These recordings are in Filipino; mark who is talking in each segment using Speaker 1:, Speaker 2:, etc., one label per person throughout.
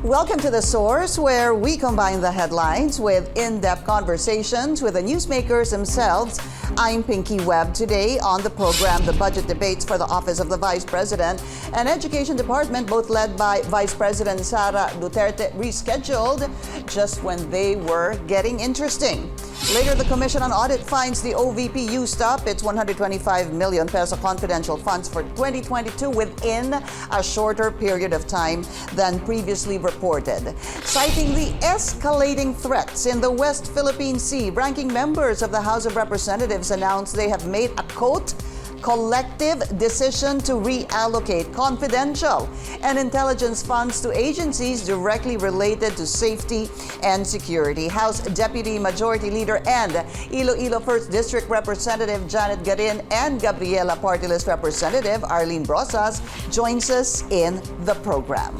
Speaker 1: Welcome to The Source, where we combine the headlines with in-depth conversations with the newsmakers themselves. I'm Pinky Webb. Today on the program, the budget debates for the Office of the Vice President and Education Department, both led by Vice President Sara Duterte, rescheduled just when they were getting interesting. Later, the Commission on Audit finds the OVP used up its 125 million peso confidential funds for 2022 within a shorter period of time than previously reported. Citing the escalating threats in the West Philippine Sea, ranking members of the House of Representatives announced they have made a, quote, collective decision to reallocate confidential and intelligence funds to agencies directly related to safety and security. House Deputy Majority Leader and Iloilo 1st District Representative Janette Garin and Gabriela Party List Representative Arlene Brosas joins us in the program.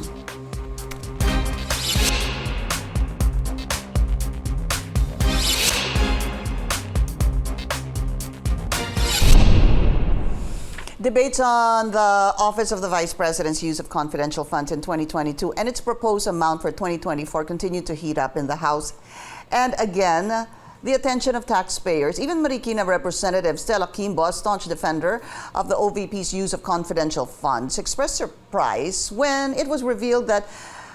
Speaker 1: Debates on the Office of the Vice President's use of confidential funds in 2022 and its proposed amount for 2024 continue to heat up in the House. And again, the attention of taxpayers. Even Marikina Representative Stella Kimbo, a staunch defender of the OVP's use of confidential funds, expressed surprise when it was revealed that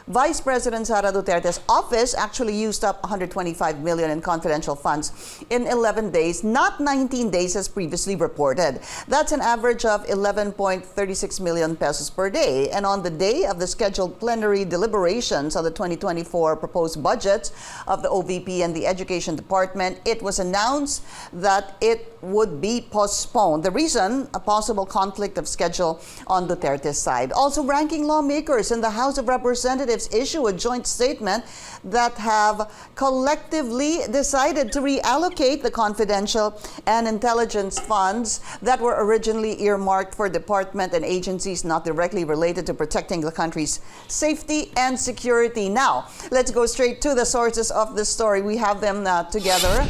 Speaker 1: Vice President Sara Duterte's office actually used up 125 million in confidential funds in 11 days, not 19 days as previously reported. That's an average of 11.36 million pesos per day. And on the day of the scheduled plenary deliberations on the 2024 proposed budgets of the OVP and the Education Department, it was announced that it would be postponed. The reason, a possible conflict of schedule on Duterte's side. Also, ranking lawmakers in the House of Representatives issue a joint statement that have collectively decided to reallocate the confidential and intelligence funds that were originally earmarked for department and agencies not directly related to protecting the country's safety and security. Now, let's go straight to the sources of the story. We have them together.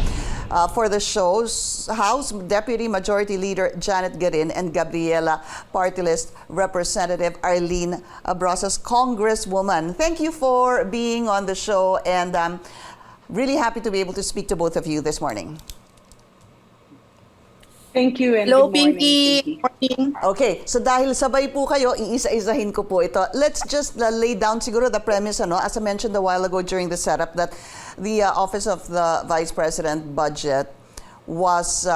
Speaker 1: For the shows, House Deputy Majority Leader Janette Garin and Gabriela Party List Representative Arlene Brosas, Congresswoman. Thank you for being on the show, and I'm really happy to be able to speak to both of you this morning.
Speaker 2: Thank you and
Speaker 3: hello,
Speaker 2: good morning,
Speaker 3: Pinky. Morning.
Speaker 1: Okay, so dahil sabay po kayo, iisa-isahin ko po ito. Let's just lay down siguro the premise, as I mentioned a while ago during the setup, that the Office of the Vice President budget was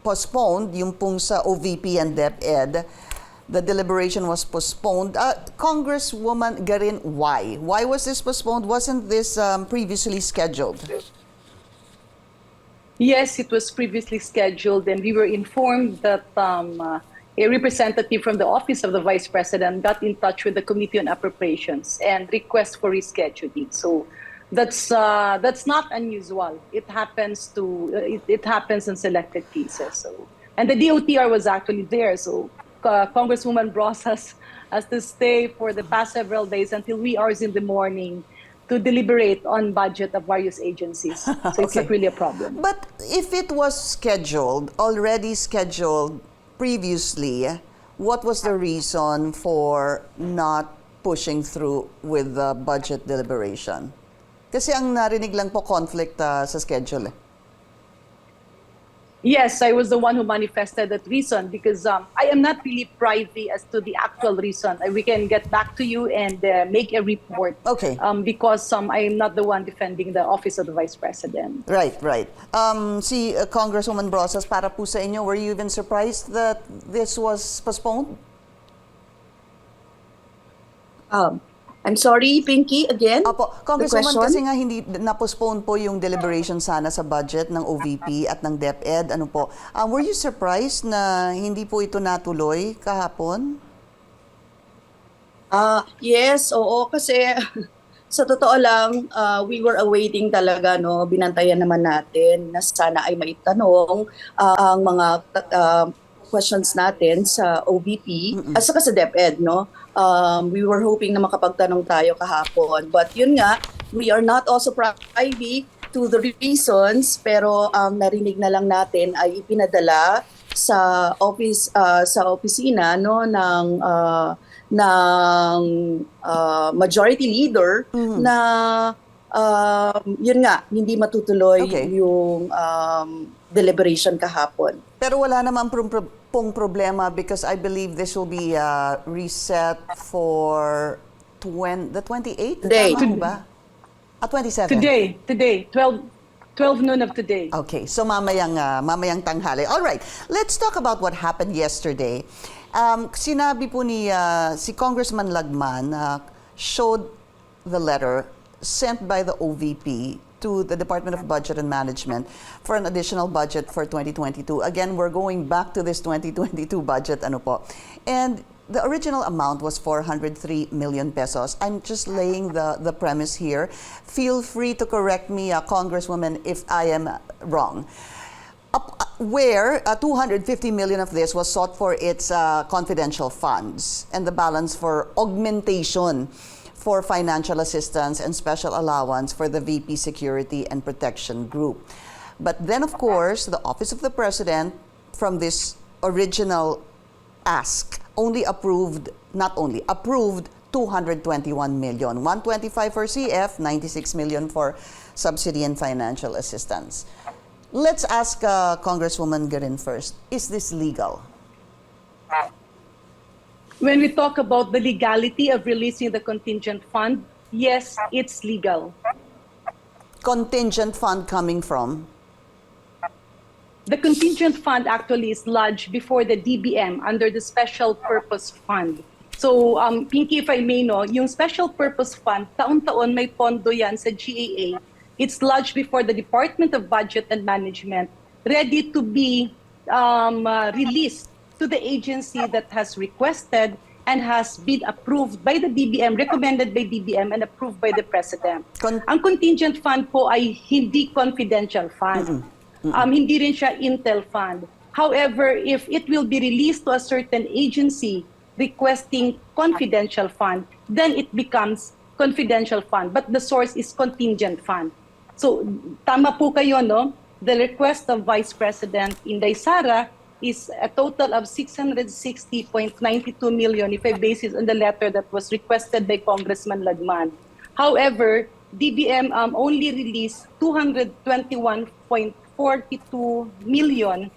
Speaker 1: postponed, yung pong sa OVP and DepEd. The deliberation was postponed. Congresswoman Garin, why? Why was this postponed? Wasn't this previously scheduled?
Speaker 2: Yes, it was previously scheduled, and we were informed that a representative from the Office of the Vice President got in touch with the Committee on Appropriations and request for rescheduling. So that's not unusual. It happens it happens in selected cases. So, and the DOTR was actually there. So Congresswoman Brosas has to stay for the past several days until wee hours in the morning to deliberate on budget of various agencies. So it's not really a problem.
Speaker 1: But if it was scheduled, already scheduled previously, what was the reason for not pushing through with the budget deliberation? Kasi ang narinig lang po conflict sa schedule.
Speaker 2: Yes, I was the one who manifested that reason because I am not really privy as to the actual reason. We can get back to you and make a report.
Speaker 1: Okay.
Speaker 2: Because I am not the one defending the Office of the Vice President.
Speaker 1: Right. Si Congresswoman Brosas, para po sa inyo, were you even surprised that this was postponed?
Speaker 3: I'm sorry, Pinky, again.
Speaker 1: Apo, Congresswoman, kasi nga hindi na-postpone po yung deliberation sana sa budget ng OVP at ng DepEd. Ano po? Were you surprised na hindi po ito natuloy kahapon?
Speaker 3: Yes, oo, kasi sa totoo lang, we were awaiting talaga, binantayan naman natin na sana ay maitanong ang mga questions natin sa OVP at saka sa DepEd, we were hoping na makapagtanong tayo kahapon. But yun nga, we are not also privy to the reasons, pero narinig na lang natin ay ipinadala sa opisina no ng majority leader na yun nga hindi matutuloy yung deliberation kahapon.
Speaker 1: Pero wala naman pong problema because I believe this will be reset for the 28th?
Speaker 3: Today.
Speaker 1: Tama ba? 27.
Speaker 2: Today, 12 noon of today.
Speaker 1: Okay, so mamayang tanghali. All right, let's talk about what happened yesterday. Sinabi po si Congressman Lagman showed the letter sent by the OVP to the Department of Budget and Management for an additional budget for 2022. Again, we're going back to this 2022 budget, and the original amount was 403 million pesos. I'm just laying the premise here. Feel free to correct me, Congresswoman, if I am wrong. Where 250 million of this was sought for its confidential funds and the balance for augmentation for financial assistance and special allowance for the VP Security and Protection Group. But then, of course, the Office of the President, from this original ask, approved 221 million, 125 for CF, 96 million for subsidy and financial assistance. Let's ask Congresswoman Garin first. Is this legal?
Speaker 2: When we talk about the legality of releasing the contingent fund, yes, it's legal.
Speaker 1: Contingent fund coming from?
Speaker 2: The contingent fund actually is lodged before the DBM under the Special Purpose Fund. So, Pinky, if I may, yung Special Purpose Fund, taon-taon may pondo yan sa GAA. It's lodged before the Department of Budget and Management, ready to be released to the agency that has requested and has been approved by the DBM, recommended by DBM and approved by the President. Ang contingent fund po ay hindi confidential fund. Hindi rin siya intel fund. However, if it will be released to a certain agency requesting confidential fund, then it becomes confidential fund. But the source is contingent fund. So, tama po kayo, no? The request of Vice President Inday Sara is a total of 660.92 million if I base it on the letter that was requested by Congressman Lagman. However, DBM only released 221.42 million,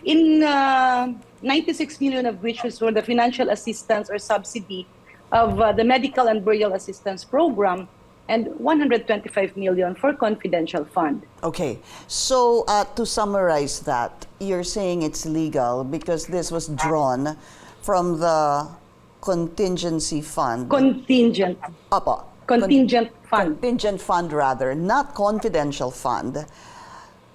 Speaker 2: in 96 million of which was for the financial assistance or subsidy of the medical and burial assistance program, and 125 million for confidential fund.
Speaker 1: Okay, so to summarize that, you're saying it's legal because this was drawn from the contingency fund.
Speaker 2: Contingent.
Speaker 1: Apo.
Speaker 2: Contingent fund.
Speaker 1: Contingent fund rather, not confidential fund.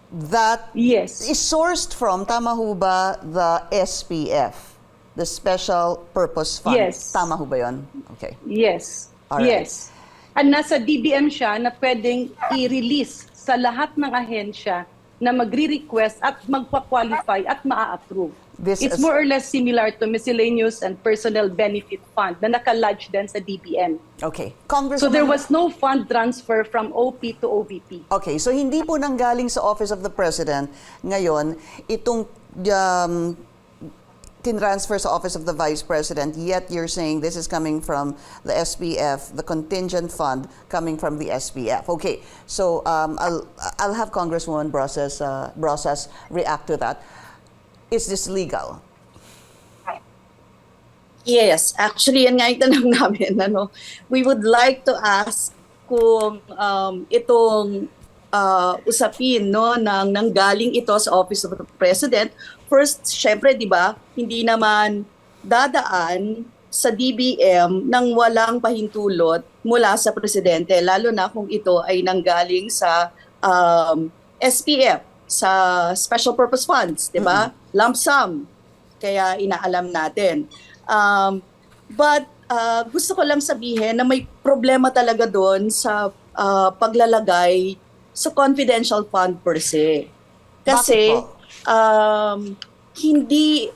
Speaker 1: That
Speaker 2: Yes.
Speaker 1: is sourced from, tama ho ba, the SPF, the Special Purpose Fund?
Speaker 2: Yes.
Speaker 1: Tama ho ba yun? Okay.
Speaker 2: Yes.
Speaker 1: All right.
Speaker 2: Yes. At nasa DBM siya na pwedeng i-release sa lahat ng ahensya na magre-request at magpa-qualify at maa-approve. It's more or less similar to miscellaneous and personal benefit fund na naka-lodge din sa DBM.
Speaker 1: Okay. Congresswoman,
Speaker 2: So there was no fund transfer from OP to OVP.
Speaker 1: Okay, so hindi po nanggaling sa Office of the President ngayon itong tinransfer sa Office of the Vice President, yet you're saying this is coming from the SPF, the contingent fund coming from the SPF. Okay, so I'll have Congresswoman Brosas react to that. Is this legal?
Speaker 3: Yes, actually yan nga yung tanong namin. We would like to ask kung itong usapin nang nanggaling ito sa Office of the President. First, syempre, di ba, hindi naman dadaan sa DBM nang walang pahintulot mula sa Presidente, lalo na kung ito ay nanggaling sa SPF, sa Special Purpose Funds, di ba? Lump sum, kaya inaalam natin. But gusto ko lang sabihin na may problema talaga doon sa paglalagay sa confidential fund per se. Kasi hindi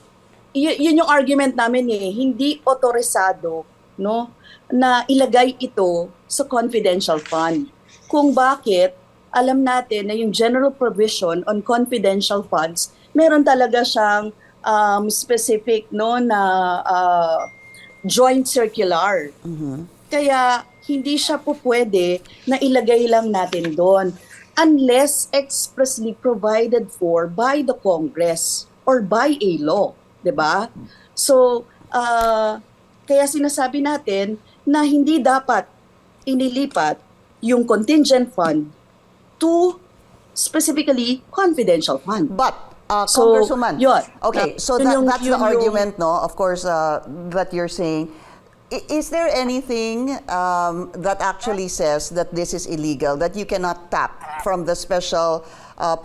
Speaker 3: yun yung argument namin hindi otorisado na ilagay ito sa confidential fund. Kung bakit alam natin na yung general provision on confidential funds meron talaga siyang specific no na joint circular. Kaya hindi siya po pwede na ilagay lang natin doon unless expressly provided for by the Congress or by a law, 'di ba? So, kaya sinasabi natin na hindi dapat inilipat yung contingent fund to specifically confidential fund.
Speaker 1: But,
Speaker 3: So,
Speaker 1: Congresswoman,
Speaker 3: yun.
Speaker 1: okay, so that's the argument, no, of course, that you're saying. Is there anything that actually says that this is illegal, that you cannot tap from the special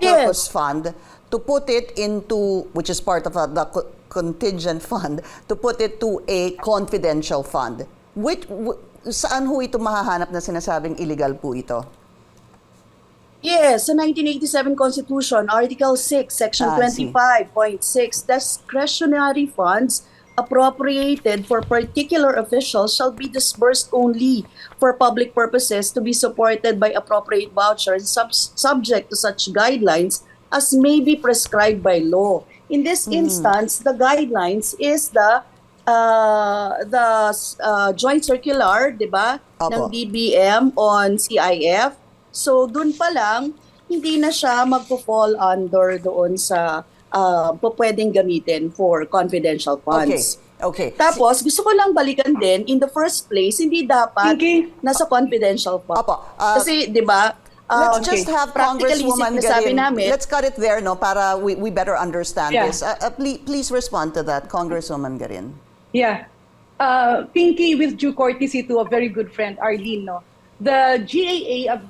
Speaker 1: purpose fund to put it into, which is part of the contingent fund, to put it to a confidential fund? Saan ho ito mahahanap na sinasabing illegal po ito?
Speaker 3: Yes, sa 1987 Constitution, Article 6, Section 25.6, discretionary funds appropriated for particular officials shall be disbursed only for public purposes to be supported by appropriate vouchers subject to such guidelines as may be prescribed by law. In this instance, the guidelines is the joint circular, 'di ba, ng DBM on CIF. So dun pa lang hindi na siya magpo-fall under doon sa pwedeng gamitin for confidential funds.
Speaker 1: Okay.
Speaker 3: Tapos, gusto ko lang balikan din, in the first place, hindi dapat nasa confidential fund. Kasi, di ba,
Speaker 1: let's just have Congresswoman Garin.
Speaker 3: Namin,
Speaker 1: let's cut it there, no, para we better understand this. Please respond to that, Congresswoman Garin.
Speaker 2: Yeah. Pinky, with due courtesy to a very good friend, Arlene, no? The GAA of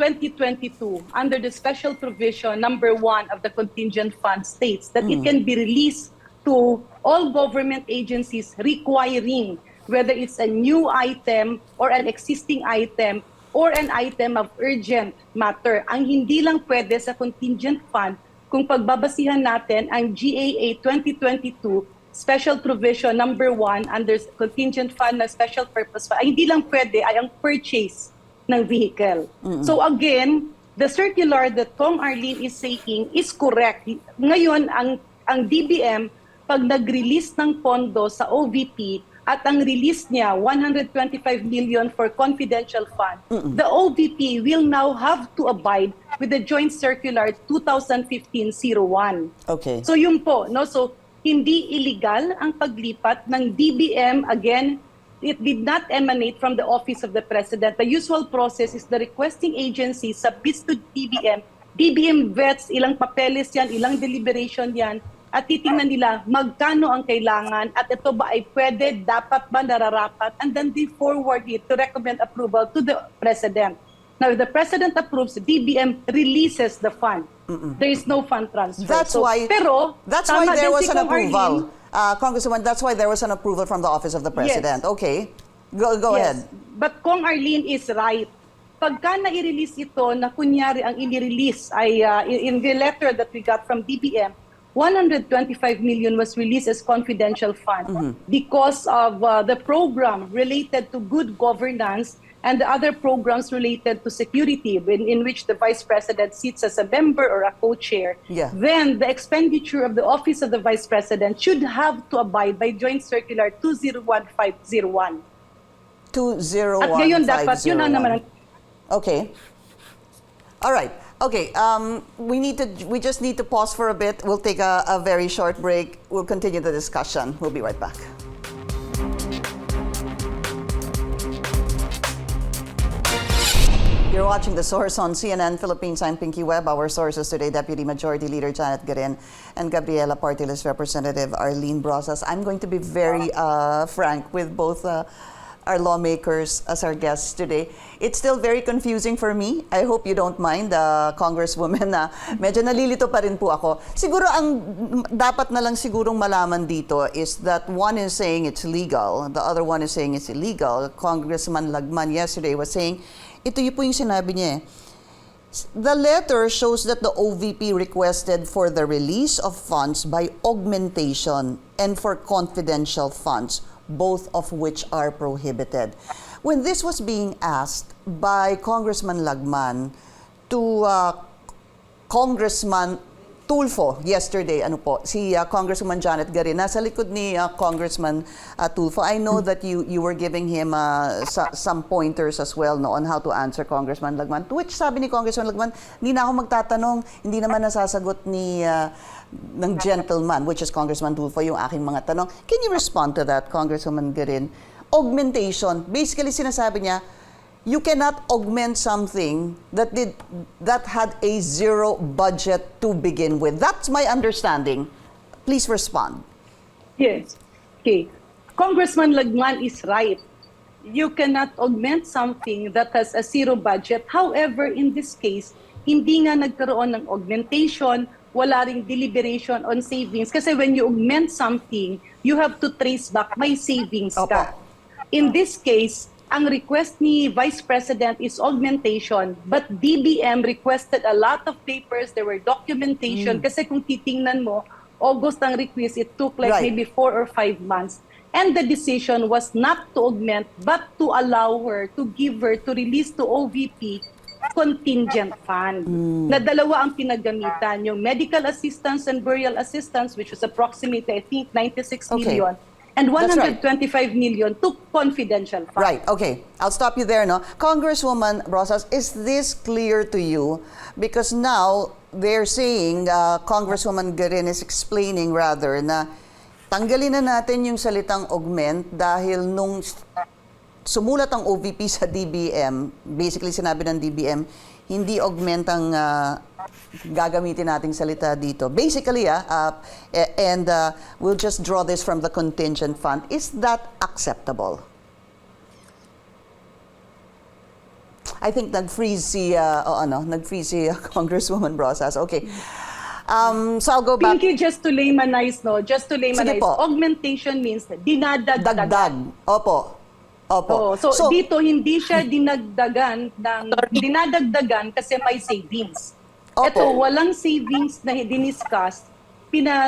Speaker 2: 2022, under the special provision number 1 of the contingent fund, states that it can be released to all government agencies requiring, whether it's a new item or an existing item or an item of urgent matter. Ang hindi lang pwede sa contingent fund, kung pagbabasihan natin ang GAA 2022 special provision number 1 under contingent fund na special purpose fund, ay hindi lang pwede ay ang purchase ng vehicle. So again, the circular that Kong Arlene is saying is correct. Ngayon, ang DBM, pag nag-release ng pondo sa OVP at ang release niya 125 million for confidential fund, the OVP will now have to abide with the Joint Circular 2015-01.
Speaker 1: Okay.
Speaker 2: So yun po, no? So hindi illegal ang paglipat ng DBM. Again, it did not emanate from the Office of the President. The usual process is the requesting agency submits to DBM. DBM vets ilang papeles yan, ilang deliberation yan, at titingnan nila magkano ang kailangan at ito ba ay pwede, dapat ba, nararapat, and then they forward it to recommend approval to the President. Now, if the President approves, DBM releases the fund. There is no fund transfer.
Speaker 1: That's why there was an approval. Congresswoman, that's why there was an approval from the Office of the President. Yes. Okay. Go ahead.
Speaker 2: But Kong Arlene is right. Pagka na-release ito na kunyari ang i-release ay in the letter that we got from DBM, 125 million was released as confidential fund because of the program related to good governance and the other programs related to security in which the Vice President sits as a member or a co-chair, then the expenditure of the Office of the Vice President should have to abide by Joint Circular 201501.
Speaker 1: 201501.
Speaker 2: At ngayon dapat, yun ang naman.
Speaker 1: Okay. All right. Okay. We just need to pause for a bit. We'll take a very short break. We'll continue the discussion. We'll be right back. You're watching The Source on CNN Philippines. I'm Pinky Webb. Our sources today, Deputy Majority Leader Janette Garin and Gabriela Party List Representative Arlene Brosas. I'm going to be very frank with both our lawmakers as our guests today. It's still very confusing for me. I hope you don't mind, Congresswoman, na medyo nalilito pa rin po ako. Siguro ang dapat na lang sigurong malaman dito is that one is saying it's legal, the other one is saying it's illegal. Congressman Lagman yesterday was saying, ito po yung sinabi niya eh. The letter shows that the OVP requested for the release of funds by augmentation and for confidential funds, both of which are prohibited. When this was being asked by Congressman Lagman to Congressman Tulfo, yesterday, si Congresswoman Janette Garin, nasa likod ni Congressman Tulfo. I know that you were giving him some pointers as well no, on how to answer Congressman Lagman. To which sabi ni Congressman Lagman, hindi na ako magtatanong, hindi naman nasasagot ng gentleman, which is Congressman Tulfo, yung aking mga tanong. Can you respond to that, Congresswoman Garin? Augmentation, basically sinasabi niya, you cannot augment something that had a zero budget to begin with. That's my understanding. Please respond.
Speaker 2: Yes. Okay. Congressman Lagman is right. You cannot augment something that has a zero budget. However, in this case, hindi nga nagkaroon ng augmentation, wala ring deliberation on savings. Kasi when you augment something, you have to trace back, may savings ka. In this case, ang request ni Vice President is augmentation, but DBM requested a lot of papers, there were documentation, kasi kung titingnan mo, August ang request, it took like maybe 4 or 5 months. And the decision was not to augment, but to allow her, to give her, to release to OVP contingent fund. Na dalawa ang pinagamitan, yung medical assistance and burial assistance, which was approximately, I think, 96 million. And 125 million to confidential funds.
Speaker 1: Right, okay. I'll stop you there, no? Congresswoman Brosas, is this clear to you? Because now, they're saying, Congresswoman Garin is explaining rather, na tanggalin na natin yung salitang augment dahil nung sumulat ang OVP sa DBM, basically sinabi ng DBM, hindi augment ang gagamitin nating salita dito. Basically, we'll just draw this from the contingent fund. Is that acceptable? I think nag-freeze si Congresswoman Brosas. Okay. So I'll go back.
Speaker 2: Pinky, just to laymanize, no? Just to laymanize. Augmentation means dinadagdagan.
Speaker 1: Dagdag. Opo. Opo.
Speaker 2: So dito hindi siya dinagdagan dinadagdagan kasi may savings.
Speaker 1: Opo.
Speaker 2: Ito, walang savings na diniscuss.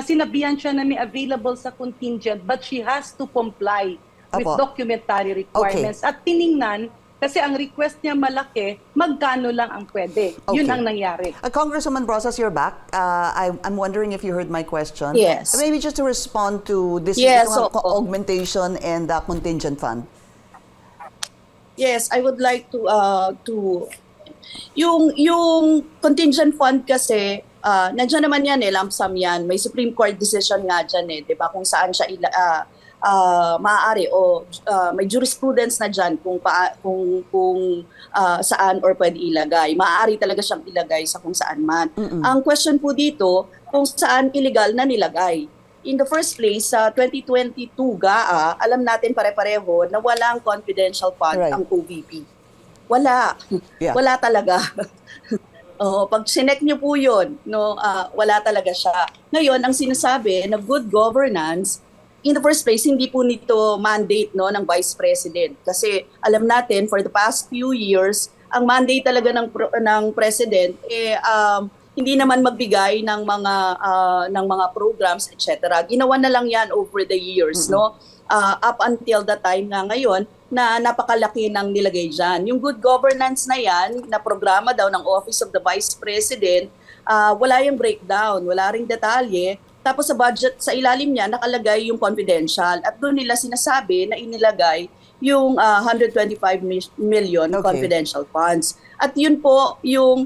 Speaker 2: Sinabihan siya na may available sa contingent, but she has to comply with documentary requirements. At tiningnan, kasi ang request niya malaki, magkano lang ang pwede. Yun ang nangyari.
Speaker 1: Congresswoman Brosas, you're back. I'm wondering if you heard my question.
Speaker 3: Yes.
Speaker 1: Maybe just to respond to this augmentation and the contingent fund.
Speaker 3: Yes, I would like to yung contingent fund kasi nandiyan naman yan lump sum yan. May Supreme Court decision nga dyan 'di ba, kung saan siya maaari o may jurisprudence na dyan kung saan or pwede ilagay. Maaari talaga siyang ilagay sa kung saan man. Ang question po dito, kung saan illegal na nilagay. In the first place, sa 2022 GAA, alam natin pare-pareho na walang confidential fund ang OVP. Wala.
Speaker 1: Yeah.
Speaker 3: Wala talaga. Pag sinek niyo po yun, wala talaga siya. Ngayon, ang sinasabi na good governance, in the first place, hindi po nito mandate ng Vice President. Kasi alam natin, for the past few years, ang mandate talaga ng President, hindi naman magbigay ng mga programs, etc. Ginawa na lang yan over the years, up until the time nga ngayon na napakalaki ng nilagay dyan. Yung good governance na yan, na programa daw ng Office of the Vice President, wala yung breakdown, wala ring detalye. Tapos sa budget, sa ilalim niya, nakalagay yung confidential. At doon nila sinasabi na inilagay yung 125 million confidential funds. At yun po yung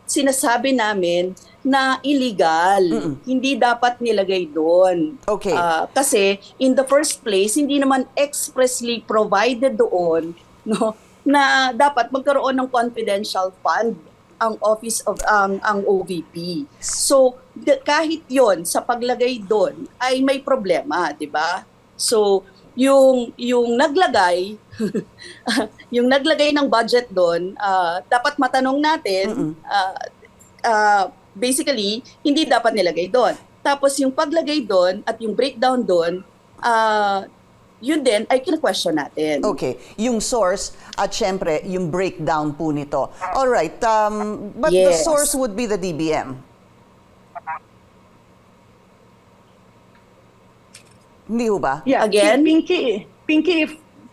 Speaker 3: sinasabi namin na illegal. Hindi dapat nilagay doon.
Speaker 1: Okay.
Speaker 3: Kasi in the first place, hindi naman expressly provided doon na dapat magkaroon ng confidential fund ang office of ang OVP. So kahit 'yon sa paglagay doon ay may problema, 'di ba? So yung naglagay yung naglagay ng budget doon, dapat matanong natin, basically hindi dapat nilagay doon. Tapos yung paglagay doon at yung breakdown doon, yun din ay kina-question natin.
Speaker 1: Okay. Yung source at syempre yung breakdown po nito. All right. But the source would be the DBM. Hindi ho ba?
Speaker 2: Yeah.
Speaker 3: Again?
Speaker 2: Pinky,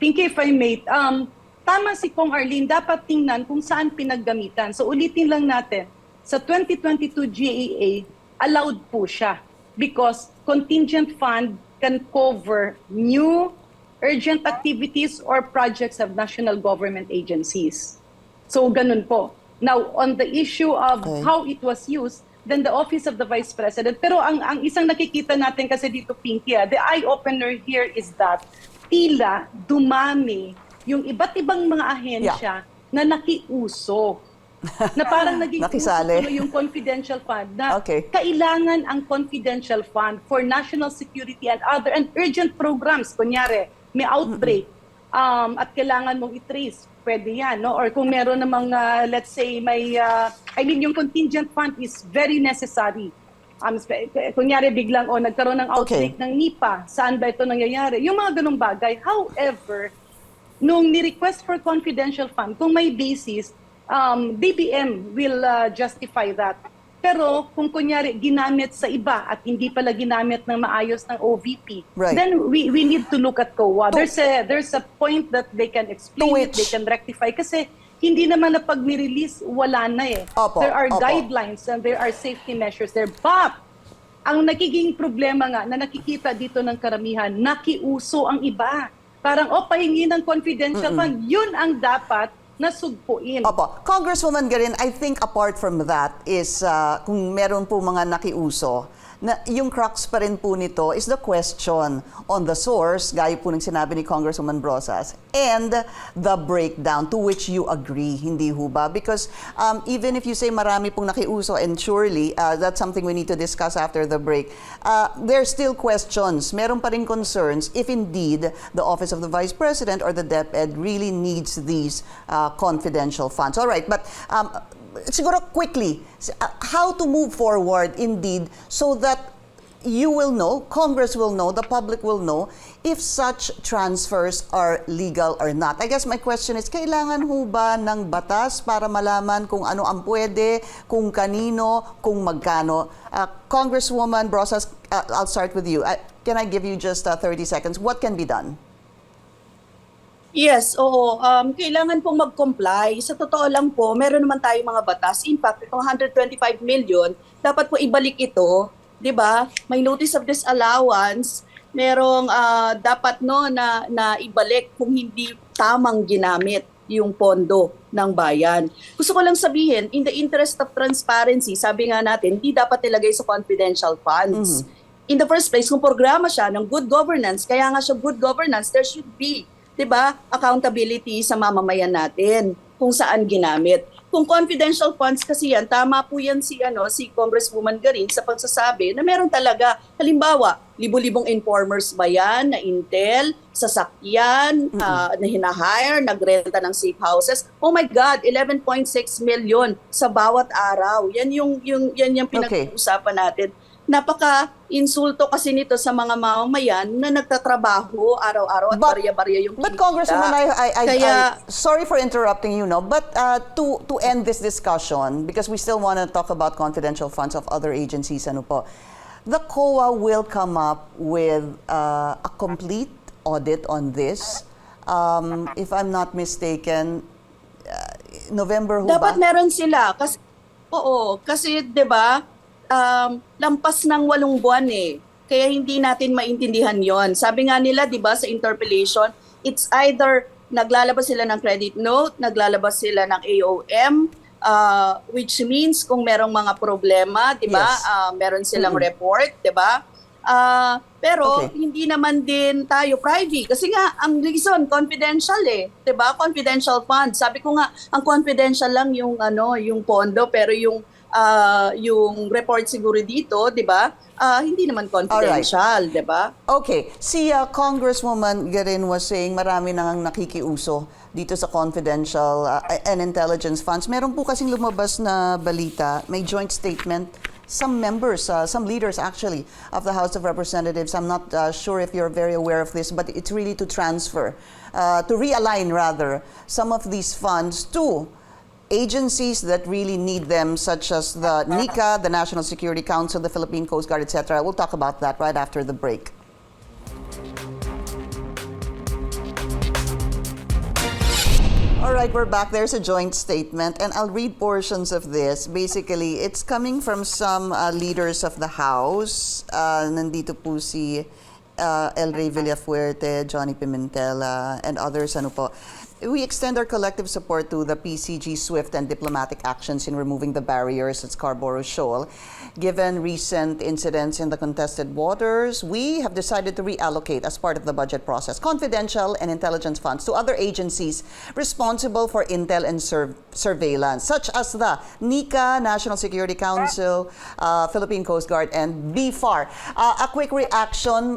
Speaker 2: if I may, tama si Kong Arlene, dapat tingnan kung saan pinaggamitan. So ulitin lang natin, sa 2022 GAA, allowed po siya because contingent fund can cover new urgent activities or projects of national government agencies. So ganun po. Now, on the issue of how it was used, then the Office of the Vice President, pero ang isang nakikita natin kasi dito, Pinky, the eye-opener here is that tila dumami yung iba't ibang mga ahensya na nakiuso. Na parang naging uso tuloy yung confidential fund na kailangan ang confidential fund for national security and other and urgent programs. Kunyari, may outbreak at kailangan mong i-trace. Pwede yan, no? Or kung meron namang, let's say, may, yung contingent fund is very necessary. Kunyari biglang, nagkaroon ng outbreak ng NIPA, saan ba ito nangyayari? Yung mga ganung bagay. However, nung ni-request for confidential fund, kung may basis, DBM will justify that. Pero kung kunyari ginamit sa iba at hindi pala ginamit ng maayos ng OVP, then we need to look at COA. There's a point that they can explain it, they can rectify. Kasi hindi naman na pag ni-release, wala na eh. There are guidelines and there are safety measures there. But ang nagiging problema nga na nakikita dito ng karamihan, nakiuso ang iba. Parang, pahingi ng confidential fund. Yun ang dapat nasugpuin.
Speaker 1: Opo. Congresswoman Garin, I think apart from that is kung meron po mga nakiuso, na yung crux pa rin po nito is the question on the source, gaya po ng sinabi ni Congresswoman Brosas, and the breakdown to which you agree, hindi ho ba? Because even if you say marami pong nakiuso, and surely that's something we need to discuss after the break, there's still questions, meron pa rin concerns if indeed the Office of the Vice President or the DepEd really needs these confidential funds. All right, but siguro quickly, how to move forward indeed so that you will know, Congress will know, the public will know if such transfers are legal or not. I guess my question is, kailangan ho ba ng batas para malaman kung ano ang pwede, kung kanino, kung magkano? Congresswoman Brosas, I'll start with you. Can I give you just 30 seconds? What can be done?
Speaker 3: Yes, oo. Kailangan pong mag-comply. Sa totoo lang po, meron naman tayong mga batas. In fact, itong 125 million, dapat po ibalik ito. 'Di ba? May notice of disallowance. Merong dapat na ibalik kung hindi tamang ginamit yung pondo ng bayan. Gusto ko lang sabihin, in the interest of transparency, sabi nga natin, hindi dapat ilagay sa confidential funds. In the first place, kung programa siya ng good governance, kaya nga siya good governance, there should be, 'di ba, accountability sa mamamayan natin kung saan ginamit. Kung confidential funds kasi yan, tama po yan si Congresswoman Garin sa pagsasabi na meron talaga, halimbawa, libo-libong informers ba yan na intel, sasakyan, na hinahire, nagrenta ng safe houses. Oh my God, 11.6 million sa bawat araw. Yan yung pinag-uusapan natin. Napaka-insulto kasi nito sa mga mamamayan na nagtatrabaho araw-araw at barya-barya yung
Speaker 1: But
Speaker 3: kinita.
Speaker 1: Congresswoman, sorry for interrupting you, but to end this discussion, because we still want to talk about confidential funds of other agencies, the COA will come up with a complete audit on this. If I'm not mistaken, November ho
Speaker 3: Dapat
Speaker 1: ba?
Speaker 3: meron sila. Kasi 'di ba, lampas ng 8 buwan eh. Kaya hindi natin maintindihan yon. Sabi nga nila, di ba, sa interpellation, it's either naglalabas sila ng credit note, naglalabas sila ng AOM, which means kung merong mga problema, di ba, meron silang report, di ba? Pero hindi naman din tayo privy. Kasi nga, ang reason, confidential eh. di ba? Confidential fund. Sabi ko nga, ang confidential lang yung, yung pondo, pero yung report siguro dito, 'di ba? Hindi naman confidential, 'di ba?
Speaker 1: Okay. Si Congresswoman Garin was saying marami nang nakikiuso dito sa confidential and intelligence funds. Meron po kasing lumabas na balita, may joint statement. Some members, some leaders actually of the House of Representatives, I'm not sure if you're very aware of this, but it's really to transfer, to realign rather, some of these funds to agencies that really need them, such as the NICA, the National Security Council, the Philippine Coast Guard, etc. We'll talk about that right after the break. All right. right, we're back. There's a joint statement, and I'll read portions of this. Basically, it's coming from some leaders of the House. Nandito po si El Rey Villafuerte, Johnny Pimentel, and others. Ano po. We extend our collective support to the PCG's swift and diplomatic actions in removing the barriers at Scarborough Shoal. Given recent incidents in the contested waters, we have decided to reallocate as part of the budget process confidential and intelligence funds to other agencies responsible for intel and surveillance, such as the NICA, National Security Council, Philippine Coast Guard, and BFAR. A quick reaction,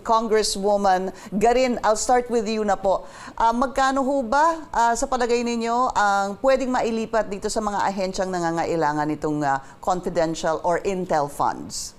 Speaker 1: Congresswoman Garin, I'll start with you na po. Magkano ho ba sa palagay ninyo ang pwedeng mailipat dito sa mga ahensyang nangangailangan itong confidential or intel funds?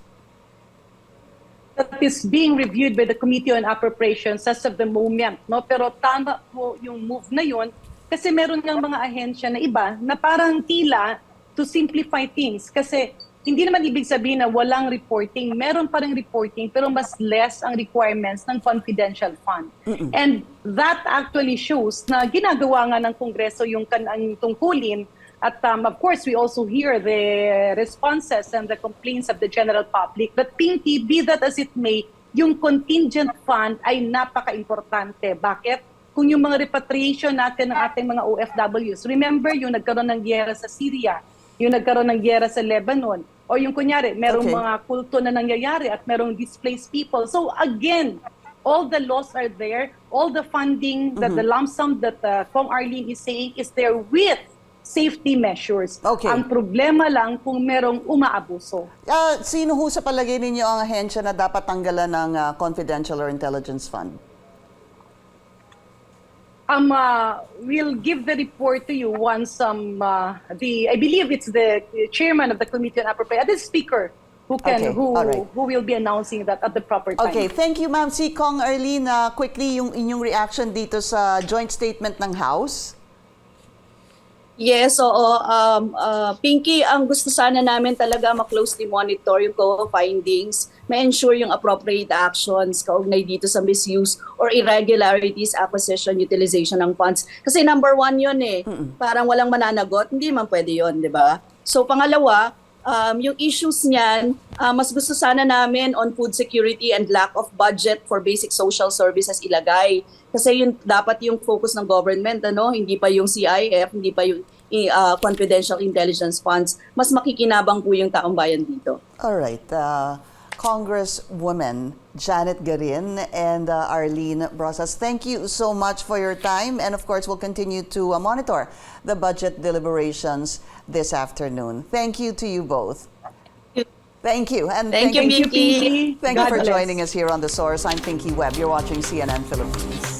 Speaker 2: That is being reviewed by the Committee on Appropriations as of the moment. No? Pero tama po yung move na yun kasi meron ng mga ahensya na iba na parang tila to simplify things. Kasi hindi naman ibig sabihin na walang reporting. Meron pa rin reporting pero mas less ang requirements ng confidential fund. And that actually shows na ginagawa nga ng Kongreso yung kanang tungkulin. At of course, we also hear the responses and the complaints of the general public. But Pinky, be that as it may, yung contingent fund ay napaka-importante. Bakit? Kung yung mga repatriation natin ng ating mga OFWs, remember yung nagkaroon ng gyera sa Syria, yung nagkaroon ng gyera sa Lebanon, o yung kunyari, merong mga kulto na nangyayari at merong displaced people. So again, all the laws are there, all the funding, that the lump sum that Kong Arlene is saying is there with safety measures. Ang problema lang kung merong umaabuso.
Speaker 1: Sino ho sa palagay ninyo ang ahensya na dapat tanggalan ng confidential or intelligence fund?
Speaker 2: We'll give the report to you once I believe it's the chairman of the Committee on Appropriations, the speaker, who will be announcing that at the proper time.
Speaker 1: Okay, thank you, ma'am. Si Kong Arlene, quickly yung inyong reaction dito sa joint statement ng House.
Speaker 3: Yes, oo. Pinky, ang gusto sana namin talaga ma-closely monitor yung findings, ma-ensure yung appropriate actions kaugnay dito sa misuse or irregularities, acquisition, utilization ng funds. Kasi number one yun eh. Parang walang mananagot, hindi man pwede yun, di ba? So pangalawa, yung issues niyan, mas gusto sana namin on food security and lack of budget for basic social services ilagay. Kasi yun dapat yung focus ng government, hindi pa yung CIF, hindi pa yung confidential intelligence funds. Mas makikinabang po yung taong bayan dito.
Speaker 1: All right. Congresswoman Janette Garin and Arlene Brosas, thank you so much for your time. And of course, we'll continue to monitor the budget deliberations this afternoon. Thank you to you both. Thank you. And
Speaker 3: thank you, Pinky.
Speaker 1: Thank you for joining us here on The Source. I'm Pinky Webb. You're watching CNN Philippines.